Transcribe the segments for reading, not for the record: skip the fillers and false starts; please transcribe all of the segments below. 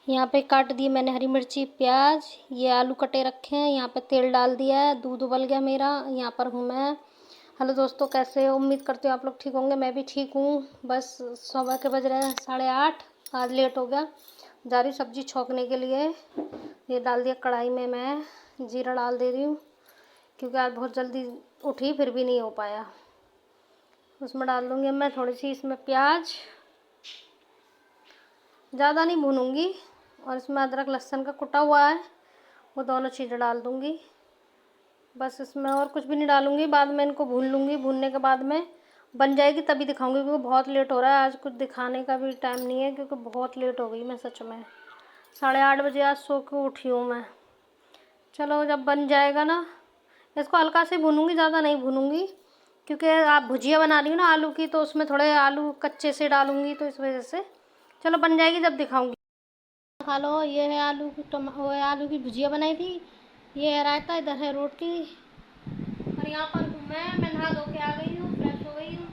यहाँ पे काट दी मैंने हरी मिर्ची, प्याज, ये आलू कटे रखे हैं। यहाँ पे तेल डाल दिया है, दूध उबल गया मेरा। यहाँ पर हूँ मैं। हेलो दोस्तों, कैसे हो? उम्मीद करती हूँ आप लोग ठीक होंगे। मैं भी ठीक हूँ। बस सुबह के बज रहे हैं 8:30। आज लेट हो गया। जा रही सब्जी छौंकने के लिए। ये डाल दिया कढ़ाई में, मैं जीरा डाल दे रही हूँ क्योंकि आज बहुत जल्दी उठी फिर भी नहीं हो पाया। उसमें डाल दूँगी मैं थोड़ी सी इसमें प्याज, ज़्यादा नहीं भूनूंगी। और इसमें अदरक लहसुन का कुटा हुआ है, वो दोनों चीज़ें डाल दूँगी। बस इसमें और कुछ भी नहीं डालूँगी। बाद में इनको भून लूँगी। भूनने के बाद में बन जाएगी तभी दिखाऊँगी, क्योंकि बहुत लेट हो रहा है। आज कुछ दिखाने का भी टाइम नहीं है क्योंकि बहुत लेट हो गई मैं सच में। 8:30 बजे आज सो के उठी हूँ मैं। चलो जब बन जाएगा ना, इसको हल्का से भूनूँगी, ज़्यादा नहीं भूनूँगी क्योंकि आप भुजिया बना रही हो ना आलू की, तो उसमें थोड़े आलू कच्चे से डालूँगी, तो इस वजह से। चलो बन जाएगी जब दिखाऊँगी। खा लो। ये है आलू की वो है आलू की भुजिया बनाई थी। ये है रायता, इधर है रोटी। और यहाँ पर हूँ मैं नहा धो के आ गई हूँ, फ्रेश हो गई हूँ।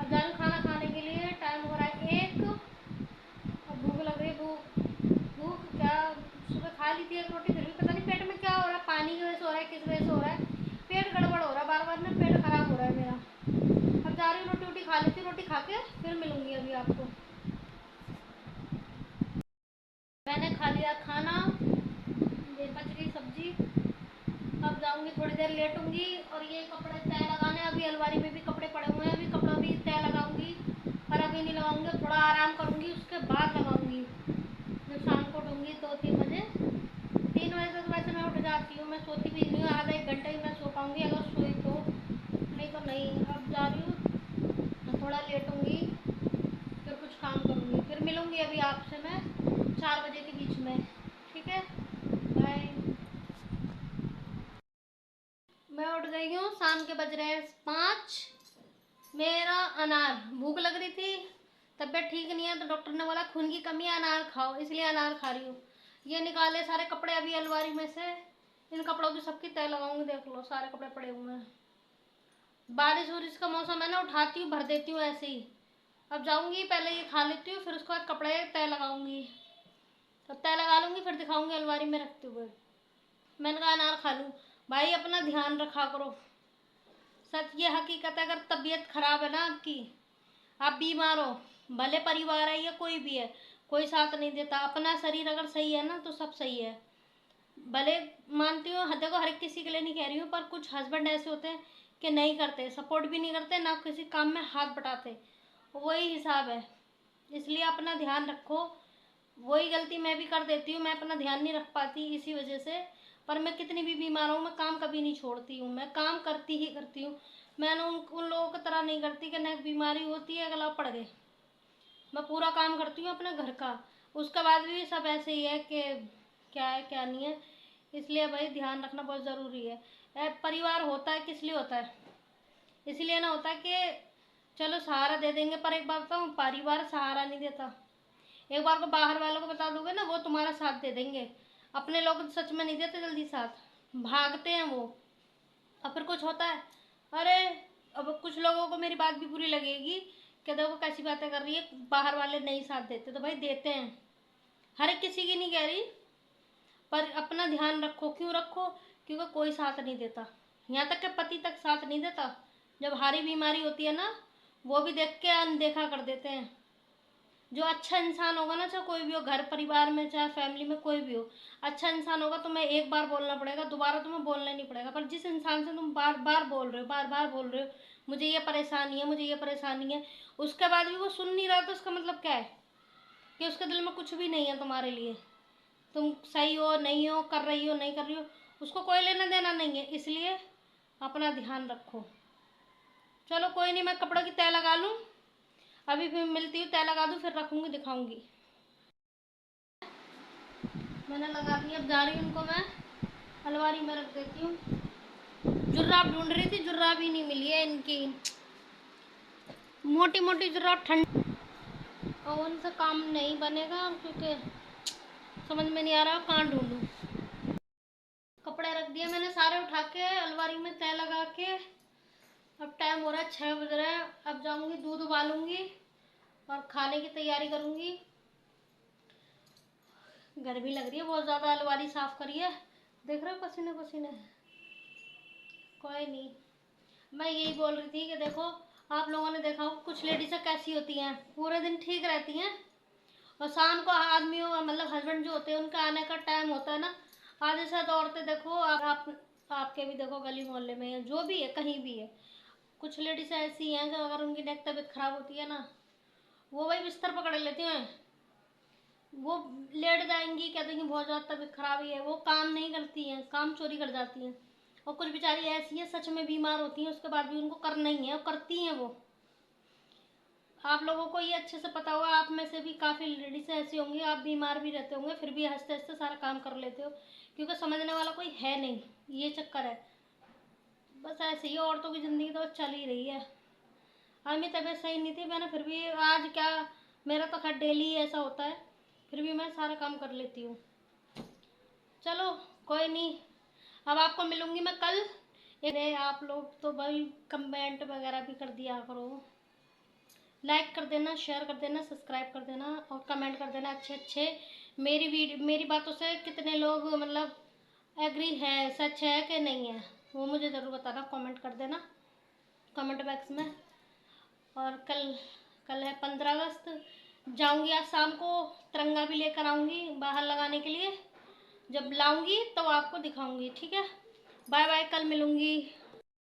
अब जा रही हूँ खाना खाने के लिए। टाइम हो रहा है 1 और भूख लग रही है। भूख क्या, सुबह खा ली थी 1 रोटी, फिर भी पता नहीं पेट में क्या हो रहा है। पानी की वजह से हो रहा है, किस वजह से हो रहा है, पेट गड़बड़ हो रहा है। बार बार ना पेट खराब हो रहा है मेरा। अब जा रही हूँ रोटी खा लेती हूँ। रोटी खा के फिर मिलूँगी अभी आपको। मैंने खा लिया खाना, ये बच गई सब्जी। अब जाऊंगी, थोड़ी देर लेटूंगी और ये कपड़े तय लगाने। अभी अलमारी में भी कपड़े पड़े हुए हैं, अभी कपड़ा भी तय लगाऊंगी। और अभी नहीं लगाऊंगी, थोड़ा आराम करूंगी, उसके बाद लगाऊंगी। जब शाम को उठूंगी 2-3 बजे, 3 बजे तक वैसे मैं उठ जाती हूँ। मैं सोती भी नहीं हूँ, आधा 1 घंटा ही मैं सो पाऊँगी अगर सोई तो, नहीं तो नहीं। अब जा रही हूँ, थोड़ा लेटूंगी, फिर कुछ काम करूँगी, फिर मिलूँगी अभी आपसे मैं 4 बजे के बीच में। ठीक है, बाय। मैं उठ गई हूँ, शाम के बज रहे हैं 5। मेरा अनार, भूख लग रही थी, तबीयत ठीक नहीं है तो डॉक्टर ने बोला खून की कमी है, अनार खाओ, इसलिए अनार खा रही हूँ। ये निकाले सारे कपड़े अभी अलमारी में से। इन कपड़ों की सबकी तय लगाऊंगी। देख लो सारे कपड़े पड़े हुए हैं। बारिश वारिश का मौसम है ना, उठाती हूँ भर देती हूँ ऐसे ही। अब जाऊंगी, पहले ये खा लेती हूँ, फिर उसके बाद कपड़े तय लगाऊंगी। तो तय लगा लूंगी, फिर दिखाऊंगी अलमारी में रखते हुए। मैंने कहा अनार खा लूँ। भाई अपना ध्यान रखा करो। सच ये हकीकत है, अगर तबीयत खराब है ना आपकी, आप बीमार हो, भले परिवार है या कोई भी है, कोई साथ नहीं देता। अपना शरीर अगर सही है ना तो सब सही है। भले मानती हूँ, देखो हर किसी के लिए नहीं कह रही हूँ, पर कुछ हस्बैंड ऐसे होते हैं कि नहीं करते, सपोर्ट भी नहीं करते, ना किसी काम में हाथ बटाते। वही हिसाब है। इसलिए अपना ध्यान रखो। वही गलती मैं भी कर देती हूँ, मैं अपना ध्यान नहीं रख पाती इसी वजह से। पर मैं कितनी भी बीमार हूँ, मैं काम कभी नहीं छोड़ती हूँ, मैं काम करती ही करती हूँ। मैं ना उन लोगों की तरह नहीं करती कि न बीमारी होती है गला पड़ गए। मैं पूरा काम करती हूँ अपने घर का, उसके बाद भी सब ऐसे ही है कि क्या है क्या नहीं है। इसलिए भाई ध्यान रखना बहुत ज़रूरी है। परिवार होता है किस लिए होता है? इसलिए ना होता है कि चलो सहारा दे देंगे, पर एक बात बताऊँ, परिवार सहारा नहीं देता। एक बार को बाहर वालों को बता दोगे ना, वो तुम्हारा साथ दे देंगे। अपने लोग सच में नहीं देते जल्दी साथ, भागते हैं वो। और फिर कुछ होता है, अरे अब कुछ लोगों को मेरी बात भी बुरी लगेगी कि देखो कैसी बातें कर रही है, बाहर वाले नहीं साथ देते। तो भाई देते हैं, हर एक किसी की नहीं कह रही, पर अपना ध्यान रखो। क्यों रखो? क्योंकि कोई साथ नहीं देता। यहाँ तक कि पति तक साथ नहीं देता। जब हारी बीमारी होती है ना, वो भी देख के अनदेखा कर देते हैं। जो अच्छा इंसान होगा ना, चाहे कोई भी हो, घर परिवार में चाहे फैमिली में कोई भी हो, अच्छा इंसान होगा, तुम्हें एक बार बोलना पड़ेगा, दोबारा तुम्हें बोलना नहीं पड़ेगा। पर जिस इंसान से तुम बार बार बोल रहे हो, बार बार बोल रहे हो, मुझे ये परेशानी है, मुझे ये परेशानी है, उसके बाद भी वो सुन नहीं रहा, तो उसका मतलब क्या है? कि उसके दिल में कुछ भी नहीं है तुम्हारे लिए। तुम सही हो नहीं हो, कर रही हो नहीं कर रही हो, उसको कोई लेना देना नहीं है। इसलिए अपना ध्यान रखो। चलो कोई नहीं, मैं कपड़ों की तय लगा लूँ, अभी फिर मिलती हूँ, तय लगा दूँ, फिर रखूँगी, दिखाऊँगी। मैंने लगा दी, अब जा रही हूँ, उनको मैं अलमारी में रख देती हूँ। जुर्राब ढूंढ रही थी, जुर्राब ही नहीं मिली है इनकी। मोटी मोटी जुर्राब ठंड, और उनसे काम नहीं बनेगा क्योंकि समझ में नहीं आ रहा कहाँ ढूंढूं। कपड़े रख दिए मैंने सारे उठा के अलमारी में तय लगा के। अब टाइम हो रहा है 6 बज रहे हैं। अब जाऊंगी, दूध उबालूंगी और खाने की तैयारी करूंगी। गर्मी लग रही है बहुत ज़्यादा, अलमारी साफ करी है, देख रहे हो पसीने पसीने। कोई नहीं, मैं यही बोल रही थी कि देखो आप लोगों ने देखा हो कुछ लेडीज़ें कैसी होती हैं, पूरे दिन ठीक रहती हैं और शाम को आदमियों मतलब हस्बैंड जो होते हैं उनका आने का टाइम होता है ना, आधे से ज़्यादा औरतें देखो आपके भी देखो गली मोहल्ले में या जो भी है कहीं भी है, कुछ लेडीज़ ऐसी हैं कि अगर उनकी नेक तबीयत खराब होती है ना, वो वही बिस्तर पकड़ लेती हैं, वो लेट जाएंगी, कहते हैं कि बहुत ज़्यादा तबीयत खराब ही है, वो काम नहीं करती हैं, काम चोरी कर जाती हैं। और कुछ बेचारी ऐसी है सच में बीमार होती हैं, उसके बाद भी उनको करना ही है और करती हैं वो। आप लोगों को ये अच्छे से पता होगा, आप में से भी काफ़ी लेडीज ऐसी होंगी, आप बीमार भी रहते होंगे फिर भी हंसते हंसते सारा काम कर लेते हो, क्योंकि समझने वाला कोई है नहीं, ये चक्कर है। बस ऐसे ही औरतों की ज़िंदगी तो चल ही रही है। आज मेरी तबीयत सही नहीं थी, मैंने फिर भी आज क्या, मेरा तो खैर डेली ऐसा होता है, फिर भी मैं सारा काम कर लेती हूँ। चलो कोई नहीं, अब आपको मिलूंगी मैं कल। अरे आप लोग तो भाई कमेंट वगैरह भी कर दिया करो, लाइक कर देना, शेयर कर देना, सब्सक्राइब कर देना और कमेंट कर देना अच्छे अच्छे। मेरी बातों से कितने लोग मतलब एग्री है, सच है कि नहीं है, वो मुझे ज़रूर बताना, कमेंट कर देना कमेंट बॉक्स में। और कल कल है 15 अगस्त, जाऊंगी आज शाम को, तिरंगा भी लेकर आऊंगी बाहर लगाने के लिए, जब लाऊंगी तो आपको दिखाऊंगी, ठीक है। बाय बाय, कल मिलूंगी।